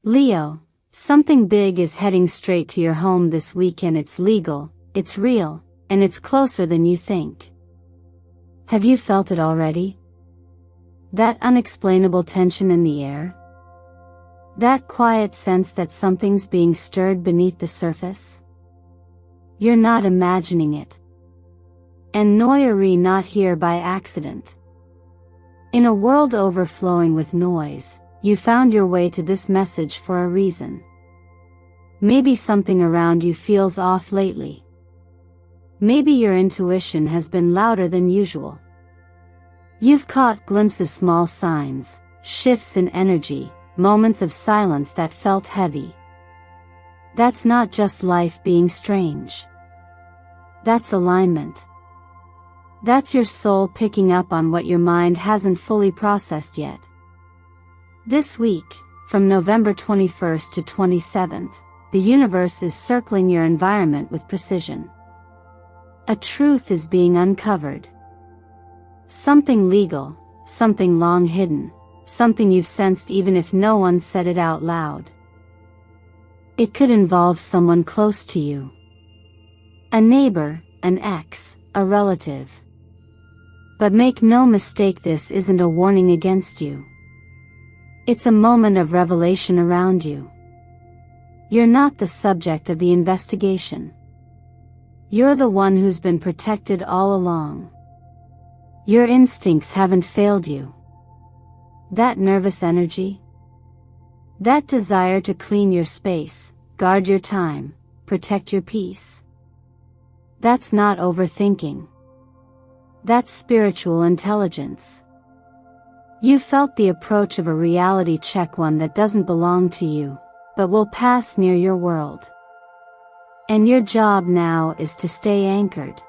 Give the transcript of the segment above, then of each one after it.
Leo, something big is heading straight to your home this weekend. It's legal, it's real, and it's closer than you think. Have you felt it already? That unexplainable tension in the air? That quiet sense that something's being stirred beneath the surface? You're not imagining it. And nor not here by accident. In a world overflowing with noise, you found your way to this message for a reason. Maybe something around you feels off lately. Maybe your intuition has been louder than usual. You've caught glimpses, small signs, shifts in energy, moments of silence that felt heavy. That's not just life being strange. That's alignment. That's your soul picking up on what your mind hasn't fully processed yet. This week, from November 21st to 27th, the universe is circling your environment with precision. A truth is being uncovered. Something legal, something long hidden, something you've sensed even if no one said it out loud. It could involve someone close to you. A neighbor, an ex, a relative. But make no mistake, this isn't a warning against you. It's a moment of revelation around you. You're not the subject of the investigation. You're the one who's been protected all along. Your instincts haven't failed you. That nervous energy? That desire to clean your space, guard your time, protect your peace? That's not overthinking. That's spiritual intelligence. You felt the approach of a reality check, one that doesn't belong to you, but will pass near your world. And your job now is to stay anchored.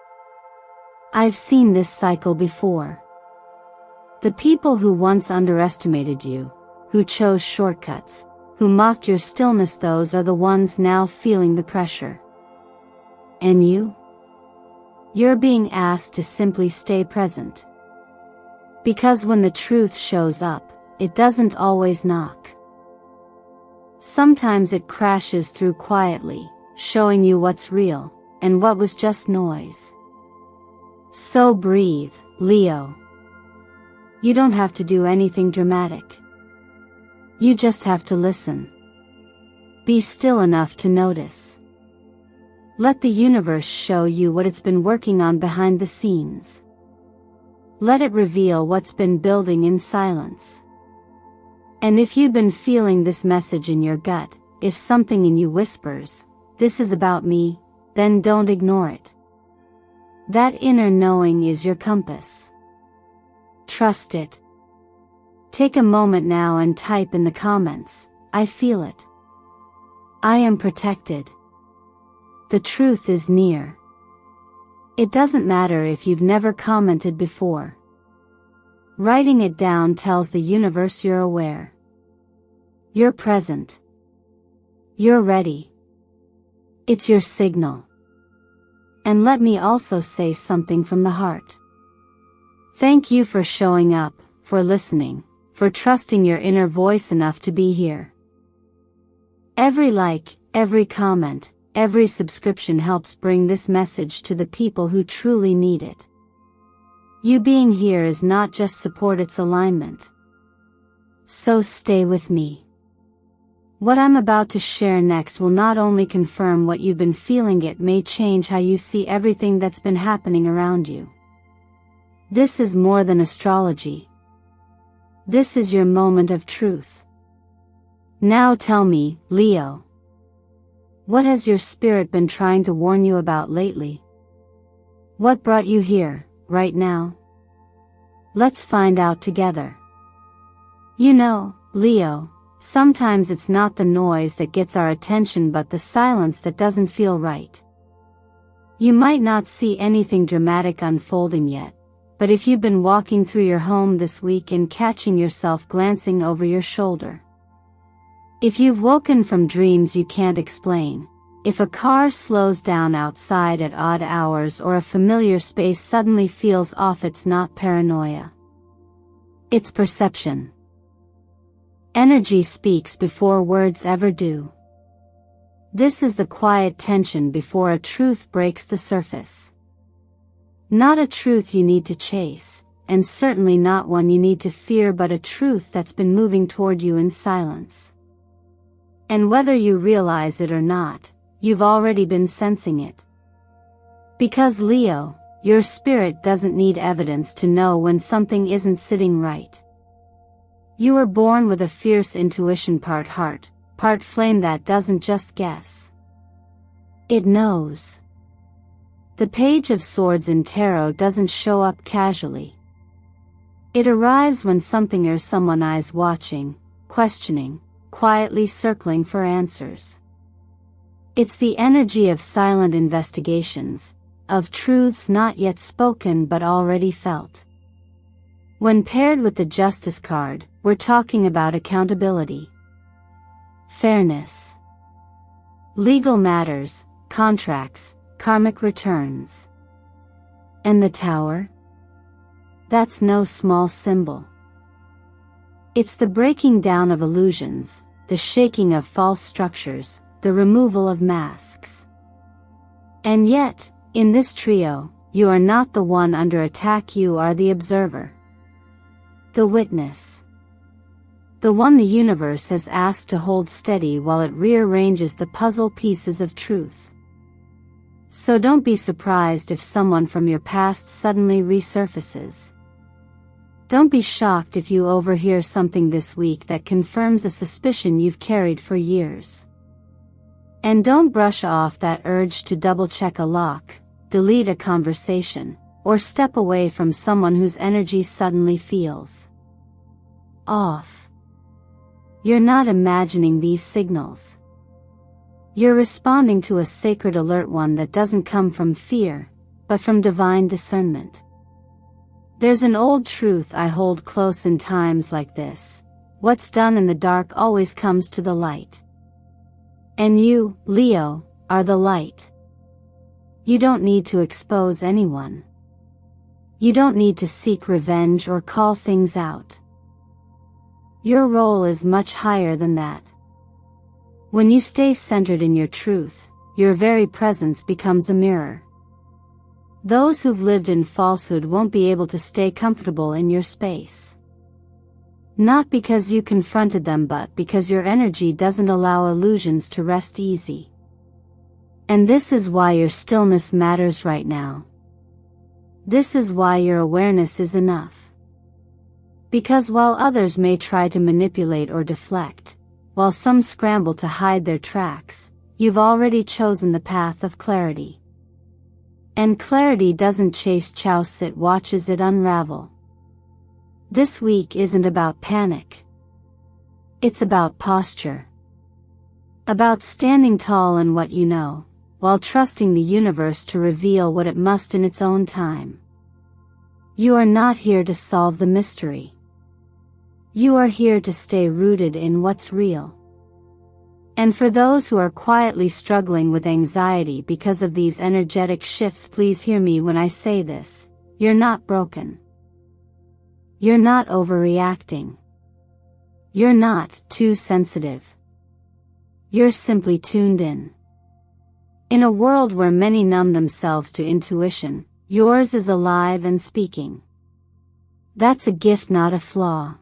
I've seen this cycle before. The people who once underestimated you, who chose shortcuts, who mocked your stillness, those are the ones now feeling the pressure. And you? You're being asked to simply stay present. Because when the truth shows up, it doesn't always knock. Sometimes it crashes through quietly, showing you what's real, and what was just noise. So breathe, Leo. You don't have to do anything dramatic. You just have to listen. Be still enough to notice. Let the universe show you what it's been working on behind the scenes. Let it reveal what's been building in silence. And if you've been feeling this message in your gut, if something in you whispers, "This is about me," then don't ignore it. That inner knowing is your compass. Trust it. Take a moment now and type in the comments, "I feel it. I am protected. The truth is near." It doesn't matter if you've never commented before. Writing it down tells the universe you're aware. You're present. You're ready. It's your signal. And let me also say something from the heart. Thank you for showing up, for listening, for trusting your inner voice enough to be here. Every like, every comment, every subscription helps bring this message to the people who truly need it. You being here is not just support, it's alignment. So stay with me. What I'm about to share next will not only confirm what you've been feeling, it may change how you see everything that's been happening around you. This is more than astrology. This is your moment of truth. Now tell me, Leo. What has your spirit been trying to warn you about lately? What brought you here, right now? Let's find out together. You know, Leo, sometimes it's not the noise that gets our attention but the silence that doesn't feel right. You might not see anything dramatic unfolding yet, but if you've been walking through your home this week and catching yourself glancing over your shoulder, if you've woken from dreams you can't explain, if a car slows down outside at odd hours or a familiar space suddenly feels off, it's not paranoia. It's perception. Energy speaks before words ever do. This is the quiet tension before a truth breaks the surface. Not a truth you need to chase, and certainly not one you need to fear, but a truth that's been moving toward you in silence. And whether you realize it or not, you've already been sensing it. Because Leo, your spirit doesn't need evidence to know when something isn't sitting right. You were born with a fierce intuition, part heart, part flame that doesn't just guess. It knows. The Page of Swords in tarot doesn't show up casually. It arrives when something or someone is watching, questioning, quietly circling for answers. It's the energy of silent investigations, of truths not yet spoken but already felt. When paired with the Justice card, we're talking about accountability, fairness, legal matters, contracts, karmic returns. And the Tower? That's no small symbol. It's the breaking down of illusions, the shaking of false structures, the removal of masks. And yet, in this trio, you are not the one under attack, you are the observer. The witness. The one the universe has asked to hold steady while it rearranges the puzzle pieces of truth. So don't be surprised if someone from your past suddenly resurfaces. Don't be shocked if you overhear something this week that confirms a suspicion you've carried for years. And don't brush off that urge to double-check a lock, delete a conversation, or step away from someone whose energy suddenly feels off. You're not imagining these signals. You're responding to a sacred alert, one that doesn't come from fear, but from divine discernment. There's an old truth I hold close in times like this: what's done in the dark always comes to the light. And you, Leo, are the light. You don't need to expose anyone. You don't need to seek revenge or call things out. Your role is much higher than that. When you stay centered in your truth, your very presence becomes a mirror. Those who've lived in falsehood won't be able to stay comfortable in your space. Not because you confronted them, but because your energy doesn't allow illusions to rest easy. And this is why your stillness matters right now. This is why your awareness is enough. Because while others may try to manipulate or deflect, while some scramble to hide their tracks, you've already chosen the path of clarity. And clarity doesn't chase chaos, it watches it unravel. This week isn't about panic. It's about posture. About standing tall in what you know, while trusting the universe to reveal what it must in its own time. You are not here to solve the mystery. You are here to stay rooted in what's real. And for those who are quietly struggling with anxiety because of these energetic shifts, please hear me when I say this: you're not broken. You're not overreacting. You're not too sensitive. You're simply tuned in. In a world where many numb themselves to intuition, yours is alive and speaking. That's a gift, not a flaw.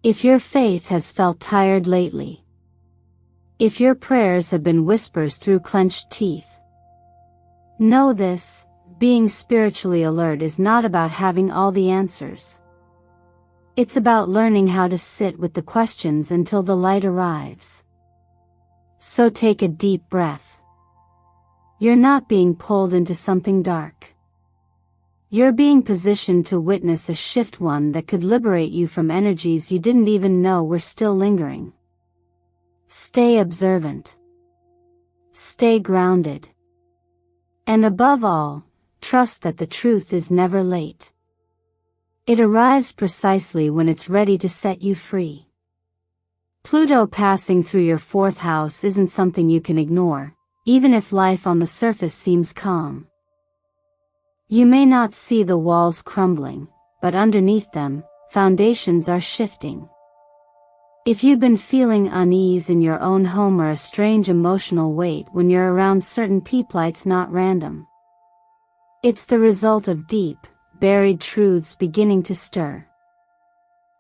If your faith has felt tired lately, if your prayers have been whispers through clenched teeth, know this: being spiritually alert is not about having all the answers. It's about learning how to sit with the questions until the light arrives. So take a deep breath. You're not being pulled into something dark. You're being positioned to witness a shift, one that could liberate you from energies you didn't even know were still lingering. Stay observant. Stay grounded. And above all, trust that the truth is never late. It arrives precisely when it's ready to set you free. Pluto passing through your 4th house isn't something you can ignore, even if life on the surface seems calm. You may not see the walls crumbling, but underneath them, foundations are shifting. If you've been feeling unease in your own home or a strange emotional weight when you're around certain people, it's not random. It's the result of deep, buried truths beginning to stir.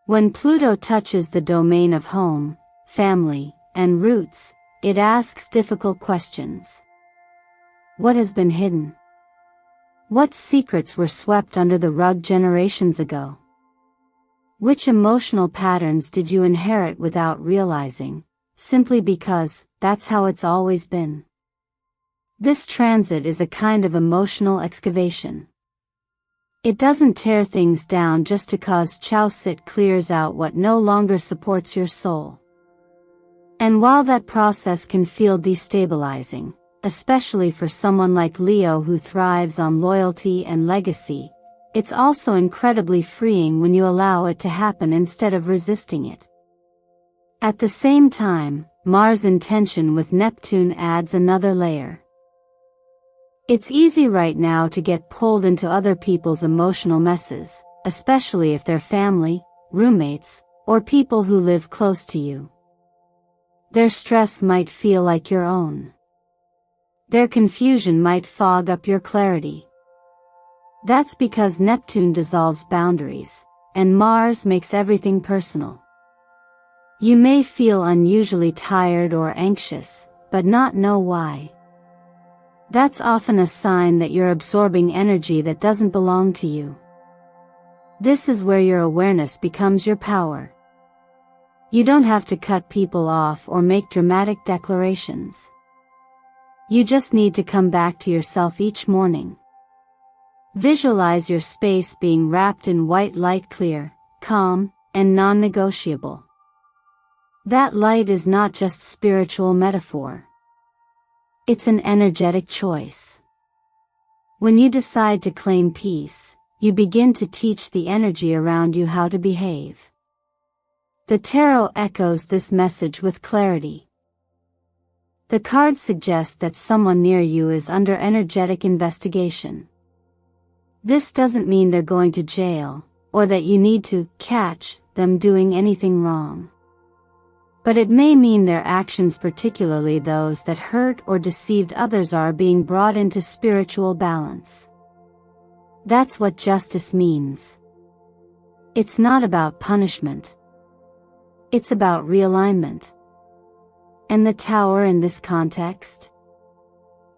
When Pluto touches the domain of home, family, and roots, it asks difficult questions. What has been hidden? What secrets were swept under the rug generations ago? Which emotional patterns did you inherit without realizing, simply because that's how it's always been? This transit is a kind of emotional excavation. It doesn't tear things down just to cause chaos, it clears out what no longer supports your soul. And while that process can feel destabilizing, especially for someone like Leo who thrives on loyalty and legacy, it's also incredibly freeing when you allow it to happen instead of resisting it. At the same time, Mars in tension with Neptune adds another layer. It's easy right now to get pulled into other people's emotional messes, especially if they're family, roommates, or people who live close to you. Their stress might feel like your own. Their confusion might fog up your clarity. That's because Neptune dissolves boundaries, and Mars makes everything personal. You may feel unusually tired or anxious, but not know why. That's often a sign that you're absorbing energy that doesn't belong to you. This is where your awareness becomes your power. You don't have to cut people off or make dramatic declarations. You just need to come back to yourself each morning. Visualize your space being wrapped in white light, clear, calm, and non-negotiable. That light is not just spiritual metaphor. It's an energetic choice. When you decide to claim peace, you begin to teach the energy around you how to behave. The tarot echoes this message with clarity. The cards suggest that someone near you is under energetic investigation. This doesn't mean they're going to jail, or that you need to catch them doing anything wrong. But it may mean their actions, particularly those that hurt or deceived others, are being brought into spiritual balance. That's what justice means. It's not about punishment. It's about realignment. And the Tower in this context?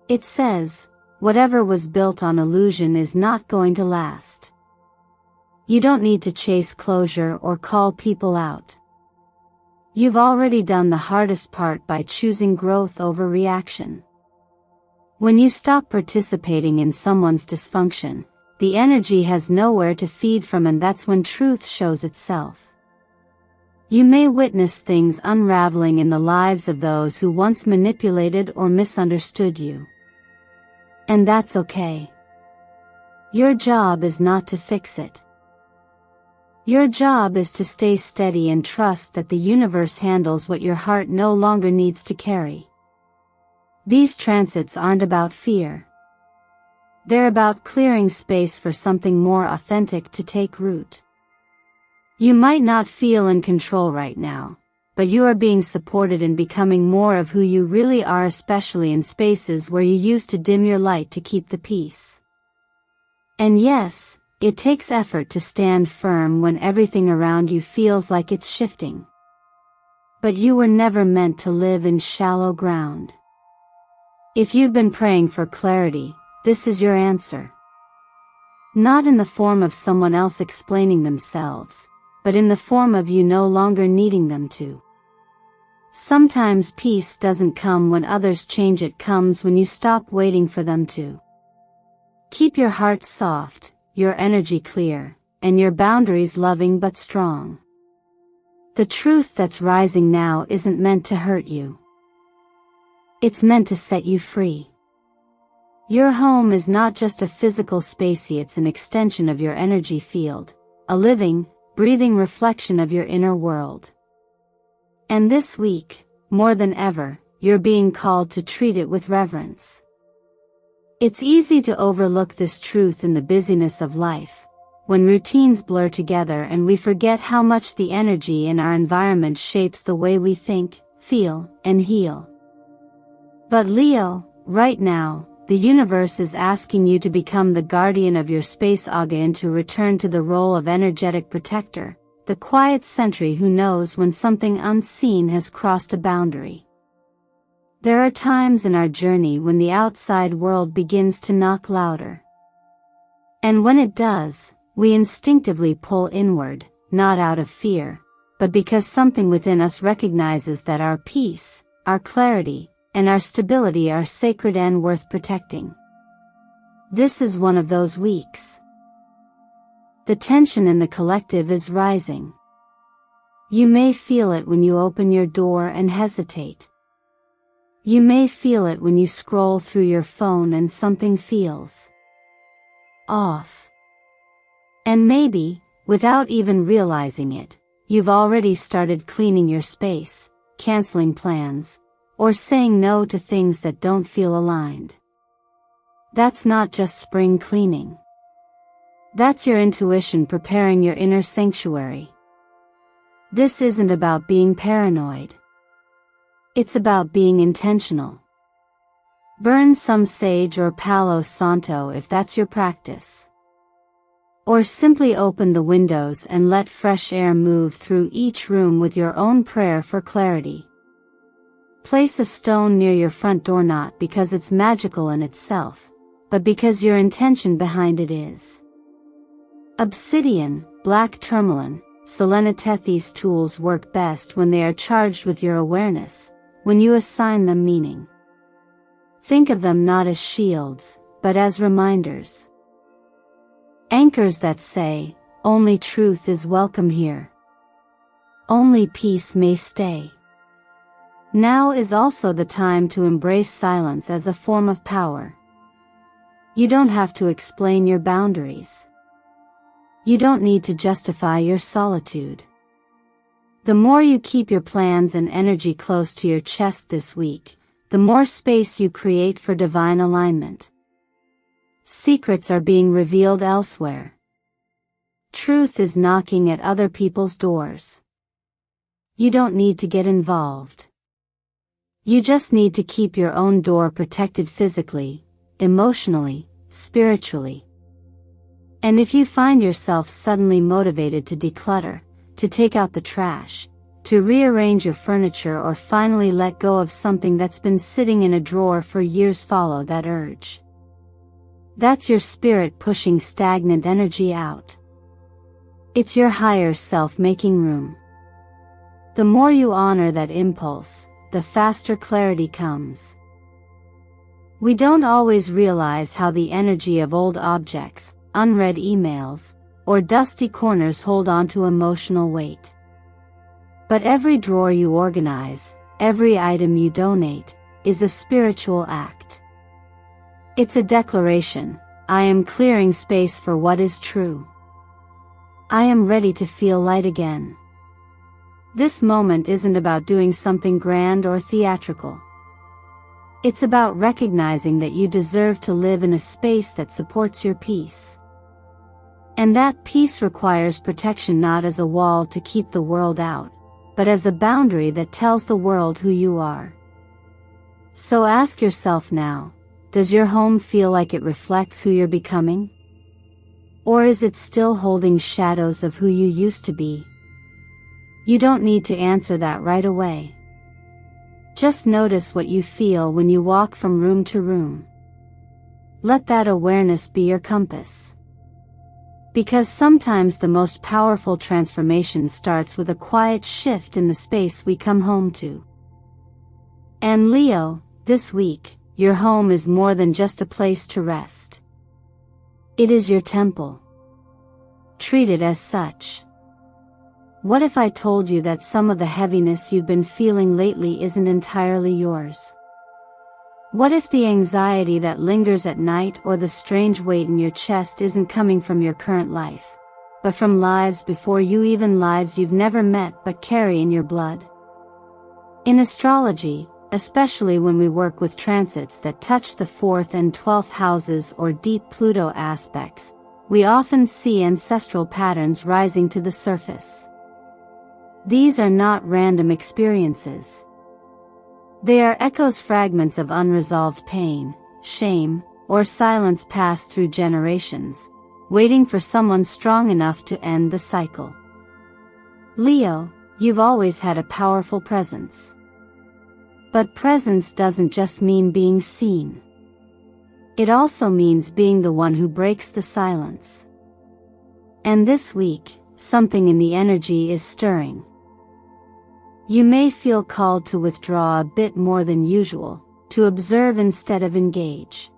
It says, whatever was built on illusion is not going to last. You don't need to chase closure or call people out. You've already done the hardest part by choosing growth over reaction. When you stop participating in someone's dysfunction, the energy has nowhere to feed from, and that's when truth shows itself. You may witness things unraveling in the lives of those who once manipulated or misunderstood you. And that's okay. Your job is not to fix it. Your job is to stay steady and trust that the universe handles what your heart no longer needs to carry. These transits aren't about fear. They're about clearing space for something more authentic to take root. You might not feel in control right now, but you are being supported in becoming more of who you really are, especially in spaces where you used to dim your light to keep the peace. And yes, it takes effort to stand firm when everything around you feels like it's shifting. But you were never meant to live in shallow ground. If you've been praying for clarity, this is your answer. Not in the form of someone else explaining themselves, but in the form of you no longer needing them to. Sometimes peace doesn't come when others change, it comes when you stop waiting for them to. Keep your heart soft, your energy clear, and your boundaries loving but strong. The truth that's rising now isn't meant to hurt you. It's meant to set you free. Your home is not just a physical space, it's an extension of your energy field, a living, breathing reflection of your inner world. And this week, more than ever, you're being called to treat it with reverence. It's easy to overlook this truth in the busyness of life, when routines blur together and we forget how much the energy in our environment shapes the way we think, feel, and heal. But Leo, right now, the universe is asking you to become the guardian of your space and to return to the role of energetic protector, the quiet sentry who knows when something unseen has crossed a boundary. There are times in our journey when the outside world begins to knock louder. And when it does, we instinctively pull inward, not out of fear, but because something within us recognizes that our peace, our clarity, and our stability are sacred and worth protecting. This is one of those weeks. The tension in the collective is rising. You may feel it when you open your door and hesitate. You may feel it when you scroll through your phone and something feels off. And maybe, without even realizing it, you've already started cleaning your space, canceling plans, or saying no to things that don't feel aligned. That's not just spring cleaning. That's your intuition preparing your inner sanctuary. This isn't about being paranoid. It's about being intentional. Burn some sage or Palo Santo if that's your practice. Or simply open the windows and let fresh air move through each room with your own prayer for clarity. Place a stone near your front door not because it's magical in itself, but because your intention behind it is. Obsidian, black tourmaline, selenite. These tools work best when they are charged with your awareness, when you assign them meaning. Think of them not as shields, but as reminders. Anchors that say, only truth is welcome here. Only peace may stay. Now is also the time to embrace silence as a form of power. You don't have to explain your boundaries. You don't need to justify your solitude. The more you keep your plans and energy close to your chest this week, the more space you create for divine alignment. Secrets are being revealed elsewhere. Truth is knocking at other people's doors. You don't need to get involved. You just need to keep your own door protected physically, emotionally, spiritually. And if you find yourself suddenly motivated to declutter, to take out the trash, to rearrange your furniture or finally let go of something that's been sitting in a drawer for years, follow that urge. That's your spirit pushing stagnant energy out. It's your higher self making room. The more you honor that impulse, the faster clarity comes. We don't always realize how the energy of old objects, unread emails, or dusty corners hold on to emotional weight. But every drawer you organize, every item you donate, is a spiritual act. It's a declaration: I am clearing space for what is true. I am ready to feel light again. This moment isn't about doing something grand or theatrical. It's about recognizing that you deserve to live in a space that supports your peace. And that peace requires protection not as a wall to keep the world out, but as a boundary that tells the world who you are. So ask yourself now, does your home feel like it reflects who you're becoming? Or is it still holding shadows of who you used to be? You don't need to answer that right away. Just notice what you feel when you walk from room to room. Let that awareness be your compass. Because sometimes the most powerful transformation starts with a quiet shift in the space we come home to. And Leo, this week, your home is more than just a place to rest. It is your temple. Treat it as such. What if I told you that some of the heaviness you've been feeling lately isn't entirely yours? What if the anxiety that lingers at night or the strange weight in your chest isn't coming from your current life, but from lives before you, even lives you've never met but carry in your blood? In astrology, especially when we work with transits that touch the 4th and 12th houses or deep Pluto aspects, we often see ancestral patterns rising to the surface. These are not random experiences. They are echoes, fragments of unresolved pain, shame, or silence passed through generations, waiting for someone strong enough to end the cycle. Leo, you've always had a powerful presence. But presence doesn't just mean being seen. It also means being the one who breaks the silence. And this week, something in the energy is stirring. You may feel called to withdraw a bit more than usual, to observe instead of engage.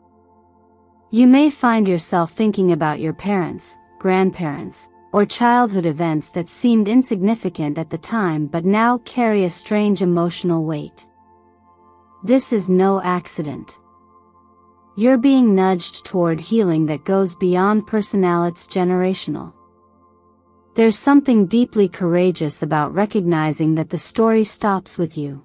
You may find yourself thinking about your parents, grandparents, or childhood events that seemed insignificant at the time but now carry a strange emotional weight. This is no accident. You're being nudged toward healing that goes beyond personal, it's generational. There's something deeply courageous about recognizing that the story stops with you.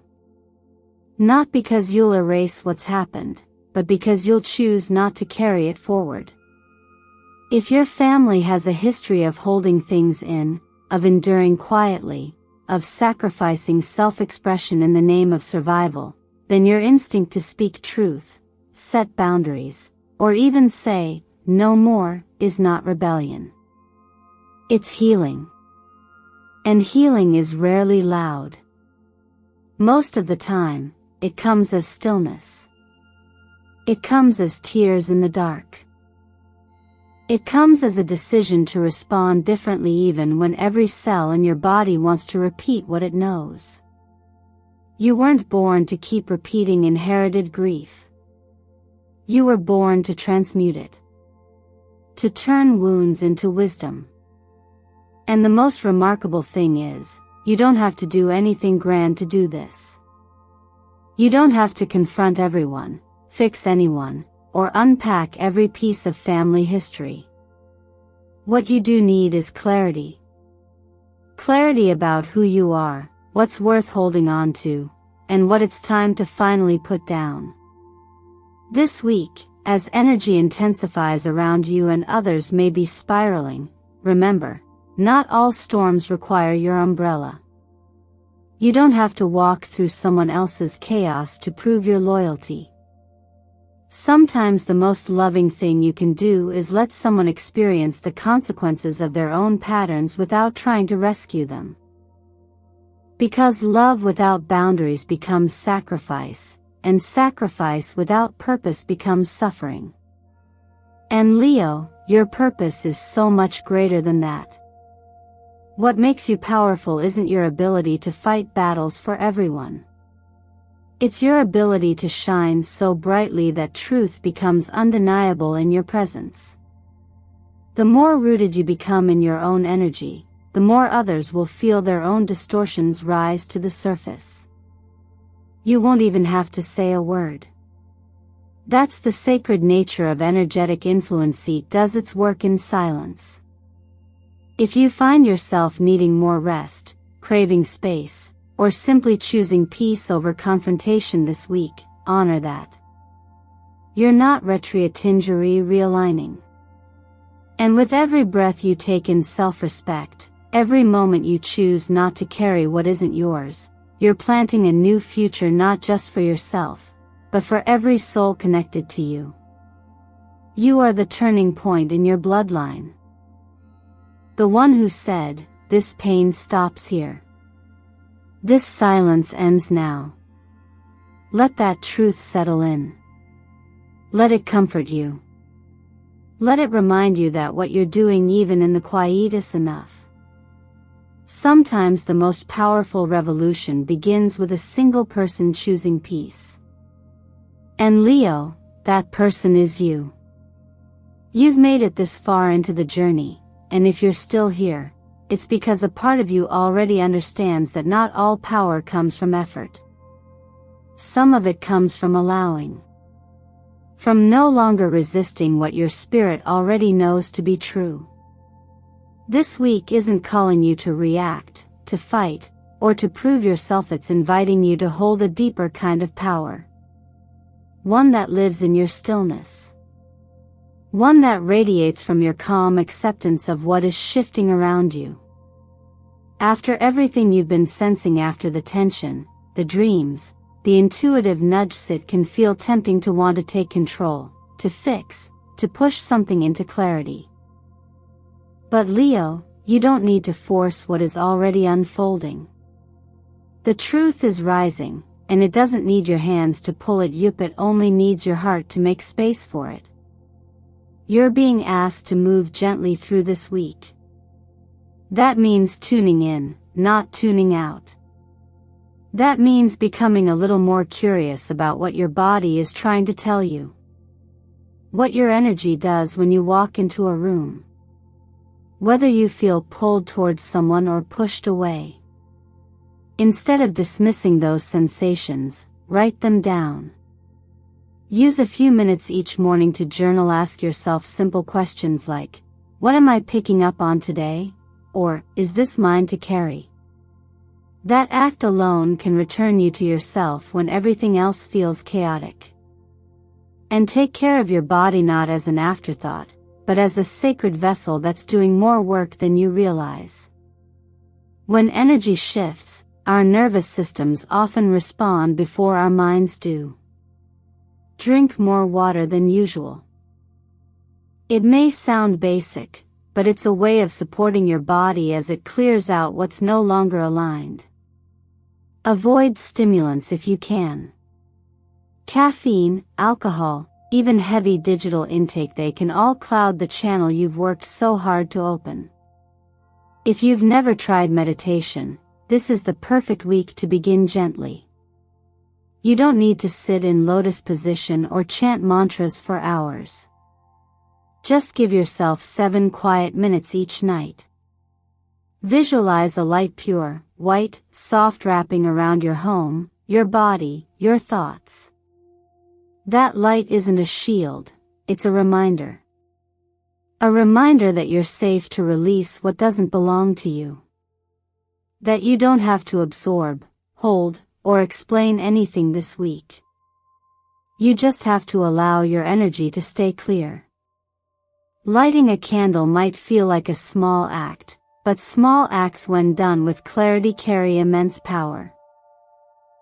Not because you'll erase what's happened, but because you'll choose not to carry it forward. If your family has a history of holding things in, of enduring quietly, of sacrificing self-expression in the name of survival, then your instinct to speak truth, set boundaries, or even say, no more, is not rebellion. It's healing. And healing is rarely loud. Most of the time, it comes as stillness. It comes as tears in the dark. It comes as a decision to respond differently even when every cell in your body wants to repeat what it knows. You weren't born to keep repeating inherited grief. You were born to transmute it. To turn wounds into wisdom. And the most remarkable thing is, you don't have to do anything grand to do this. You don't have to confront everyone, fix anyone, or unpack every piece of family history. What you do need is clarity. Clarity about who you are, what's worth holding on to, and what it's time to finally put down. This week, as energy intensifies around you and others may be spiraling, remember, not all storms require your umbrella. You don't have to walk through someone else's chaos to prove your loyalty. Sometimes the most loving thing you can do is let someone experience the consequences of their own patterns without trying to rescue them. Because love without boundaries becomes sacrifice, and sacrifice without purpose becomes suffering. And Leo, your purpose is so much greater than that. What makes you powerful isn't your ability to fight battles for everyone. It's your ability to shine so brightly that truth becomes undeniable in your presence. The more rooted you become in your own energy, the more others will feel their own distortions rise to the surface. You won't even have to say a word. That's the sacred nature of energetic influence. It does its work in silence. If you find yourself needing more rest, craving space, or simply choosing peace over confrontation this week, honor that. You're not retriatingery realigning. And with every breath you take in self-respect, every moment you choose not to carry what isn't yours, you're planting a new future not just for yourself, but for every soul connected to you. You are the turning point in your bloodline. The one who said, this pain stops here. This silence ends now. Let that truth settle in. Let it comfort you. Let it remind you that what you're doing even in the quiet is enough. Sometimes the most powerful revolution begins with a single person choosing peace. And Leo, that person is you. You've made it this far into the journey. And if you're still here, it's because a part of you already understands that not all power comes from effort. Some of it comes from allowing. From no longer resisting what your spirit already knows to be true. This week isn't calling you to react, to fight, or to prove yourself. It's inviting you to hold a deeper kind of power. One that lives in your stillness. One that radiates from your calm acceptance of what is shifting around you. After everything you've been sensing, after the tension, the dreams, the intuitive nudge, it can feel tempting to want to take control, to fix, to push something into clarity. But Leo, you don't need to force what is already unfolding. The truth is rising, and it doesn't need your hands to pull it. It only needs your heart to make space for it. You're being asked to move gently through this week. That means tuning in, not tuning out. That means becoming a little more curious about what your body is trying to tell you. What your energy does when you walk into a room. Whether you feel pulled towards someone or pushed away. Instead of dismissing those sensations, write them down. Use a few minutes each morning to journal. Ask yourself simple questions like, what am I picking up on today? Or, is this mine to carry? That act alone can return you to yourself when everything else feels chaotic. And take care of your body not as an afterthought, but as a sacred vessel that's doing more work than you realize. When energy shifts, our nervous systems often respond before our minds do. Drink more water than usual. It may sound basic, but it's a way of supporting your body as it clears out what's no longer aligned. Avoid stimulants if you can. Caffeine, alcohol, even heavy digital intake, they can all cloud the channel you've worked so hard to open. If you've never tried meditation, this is the perfect week to begin gently. You don't need to sit in lotus position or chant mantras for hours. Just give yourself 7 quiet minutes each night. Visualize a light, pure, white, soft wrapping around your home, your body, your thoughts. That light isn't a shield, it's a reminder. A reminder that you're safe to release what doesn't belong to you. That you don't have to absorb, hold, or explain anything this week. You just have to allow your energy to stay clear. Lighting a candle might feel like a small act, but small acts when done with clarity carry immense power.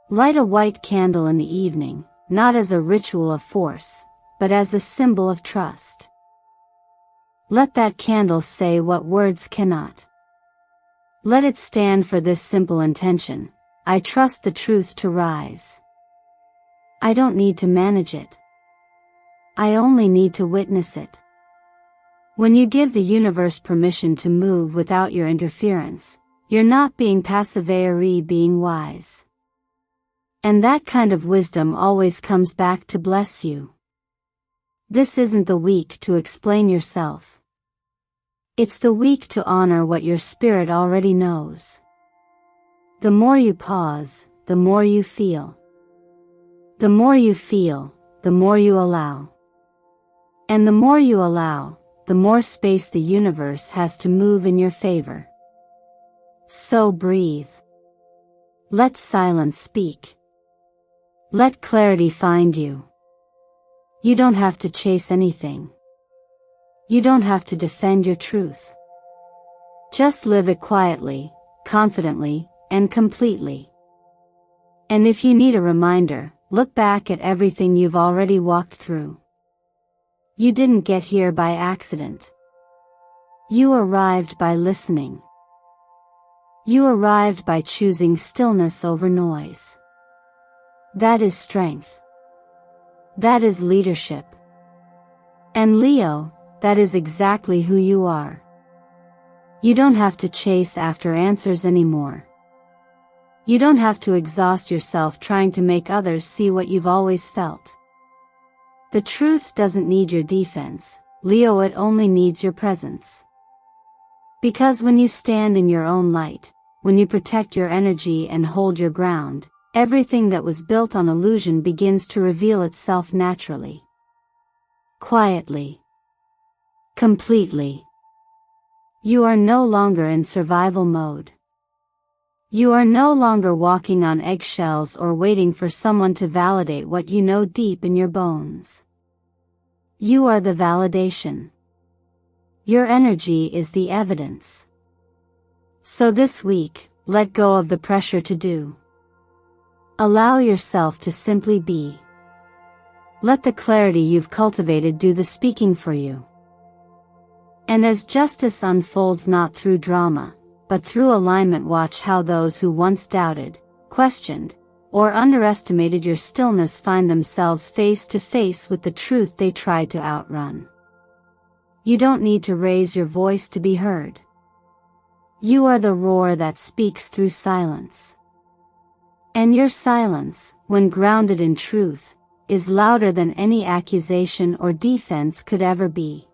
Light a white candle in the evening, not as a ritual of force, but as a symbol of trust. Let that candle say what words cannot. Let it stand for this simple intention: I trust the truth to rise. I don't need to manage it. I only need to witness it. When you give the universe permission to move without your interference, you're not being passive, being wise. And that kind of wisdom always comes back to bless you. This isn't the week to explain yourself. It's the week to honor what your spirit already knows. The more you pause, the more you feel. The more you feel, the more you allow. And the more you allow, the more space the universe has to move in your favor. So breathe. Let silence speak. Let clarity find you. You don't have to chase anything. You don't have to defend your truth. Just live it quietly, confidently, and completely. And if you need a reminder, look back at everything you've already walked through. You didn't get here by accident. You arrived by listening. You arrived by choosing stillness over noise. That is strength. That is leadership. And Leo, that is exactly who you are. You don't have to chase after answers anymore. You don't have to exhaust yourself trying to make others see what you've always felt. The truth doesn't need your defense, Leo, it only needs your presence. Because when you stand in your own light, when you protect your energy and hold your ground, everything that was built on illusion begins to reveal itself naturally. Quietly. Completely. You are no longer in survival mode. You are no longer walking on eggshells or waiting for someone to validate what you know deep in your bones. You are the validation. Your energy is the evidence. So this week, let go of the pressure to do. Allow yourself to simply be. Let the clarity you've cultivated do the speaking for you. And as justice unfolds not through drama, but through alignment, watch how those who once doubted, questioned, or underestimated your stillness find themselves face to face with the truth they tried to outrun. You don't need to raise your voice to be heard. You are the roar that speaks through silence. And your silence, when grounded in truth, is louder than any accusation or defense could ever be.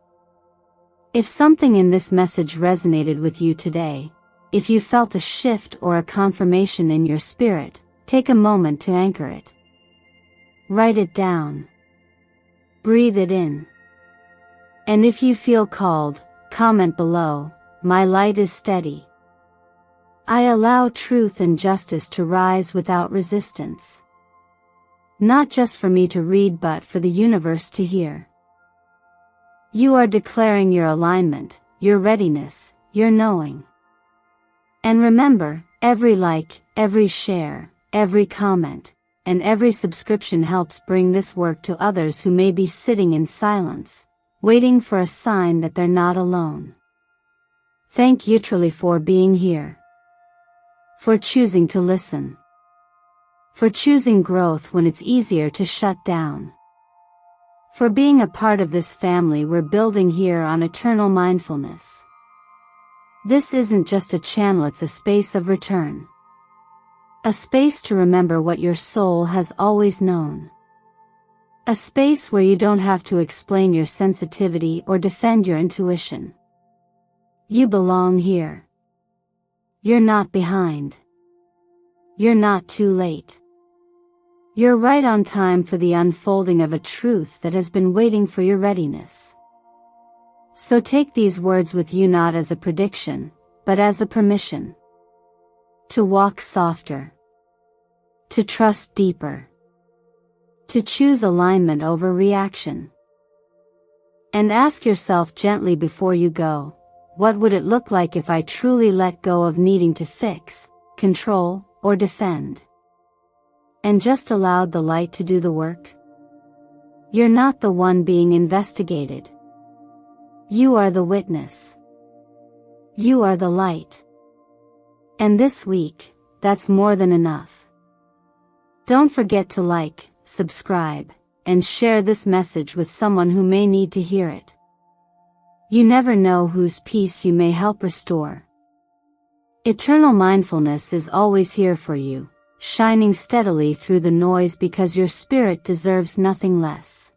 If something in this message resonated with you today, if you felt a shift or a confirmation in your spirit, take a moment to anchor it. Write it down. Breathe it in. And if you feel called, comment below, "My light is steady. I allow truth and justice to rise without resistance." Not just for me to read, but for the universe to hear. You are declaring your alignment, your readiness, your knowing. And remember, every like, every share, every comment, and every subscription helps bring this work to others who may be sitting in silence, waiting for a sign that they're not alone. Thank you truly for being here. For choosing to listen. For choosing growth when it's easier to shut down. For being a part of this family we're building here on Eternal Mindfulness. This isn't just a channel, it's a space of return. A space to remember what your soul has always known. A space where you don't have to explain your sensitivity or defend your intuition. You belong here. You're not behind. You're not too late. You're right on time for the unfolding of a truth that has been waiting for your readiness. So take these words with you, not as a prediction, but as a permission. To walk softer. To trust deeper. To choose alignment over reaction. And ask yourself gently before you go, what would it look like if I truly let go of needing to fix, control, or defend? And just allowed the light to do the work? You're not the one being investigated. You are the witness. You are the light. And this week, that's more than enough. Don't forget to like, subscribe, and share this message with someone who may need to hear it. You never know whose peace you may help restore. Eternal Mindfulness is always here for you, shining steadily through the noise because your spirit deserves nothing less.